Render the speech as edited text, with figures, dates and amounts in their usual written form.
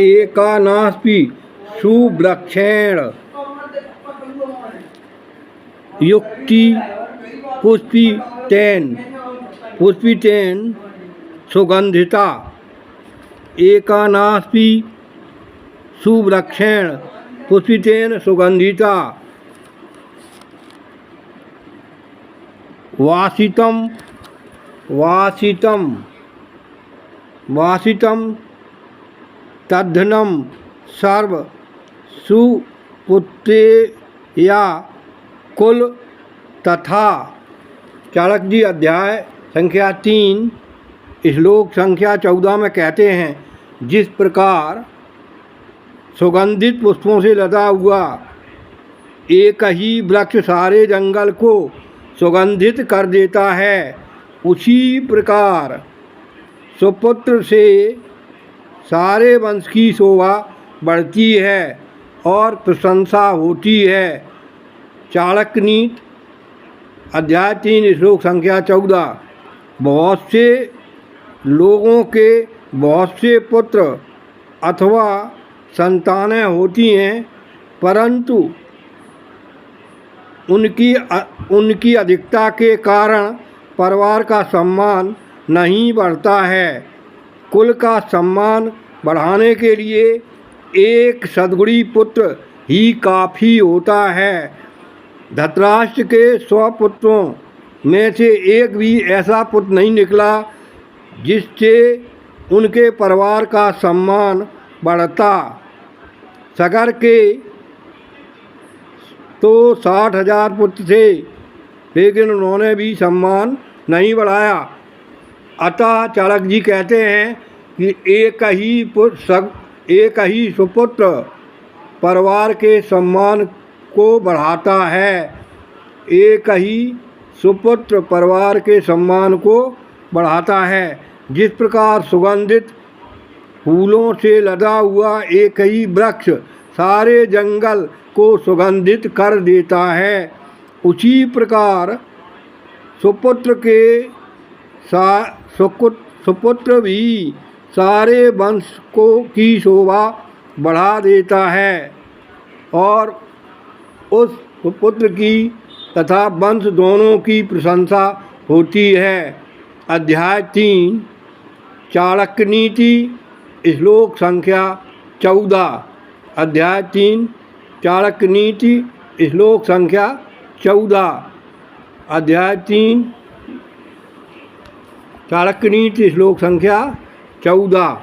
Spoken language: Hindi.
एकानास्पि सुवृक्षेण युक्ति पुष्पितेन सुगंधिता। एकानास्पि सुवृक्षेण पुष्पितेन सुगंधिता। वासितं तद्धनं सर्व सुपुत्रेया कुल तथा। चाणक्य जी अध्याय संख्या 3 श्लोक संख्या 14 में कहते हैं, जिस प्रकार सुगंधित पुष्पों से लदा हुआ एक ही वृक्ष सारे जंगल को सुगंधित कर देता है, उसी प्रकार सुपुत्र से सारे वंश की शोभा बढ़ती है और प्रशंसा होती है। चाणक्य नीति अध्याय 3 श्लोक संख्या 14। बहुत से लोगों के बहुत से पुत्र अथवा संतानें होती हैं, परंतु उनकी अधिकता के कारण परिवार का सम्मान नहीं बढ़ता है। कुल का सम्मान बढ़ाने के लिए एक सद्गुणी पुत्र ही काफ़ी होता है। धृतराष्ट्र के 100 पुत्रों में से एक भी ऐसा पुत्र नहीं निकला जिससे उनके परिवार का सम्मान बढ़ता। सगर के तो 60,000 पुत्र थे, लेकिन उन्होंने भी सम्मान नहीं बढ़ाया। अतः चाणक्य जी कहते हैं कि एक ही सुपुत्र परिवार के सम्मान को बढ़ाता है। एक ही सुपुत्र परिवार के सम्मान को बढ़ाता है। जिस प्रकार सुगंधित फूलों से लदा हुआ एक ही वृक्ष सारे जंगल को सुगंधित कर देता है, उसी प्रकार सुपुत्र भी सारे वंश की शोभा बढ़ा देता है और उस सुपुत्र की तथा वंश दोनों की प्रशंसा होती है। अध्याय 3 चाणक्य नीति श्लोक संख्या 14। अध्याय 3 चाणक्य नीति श्लोक संख्या 14। अध्याय 3 चाणक्य नीति श्लोक संख्या 14।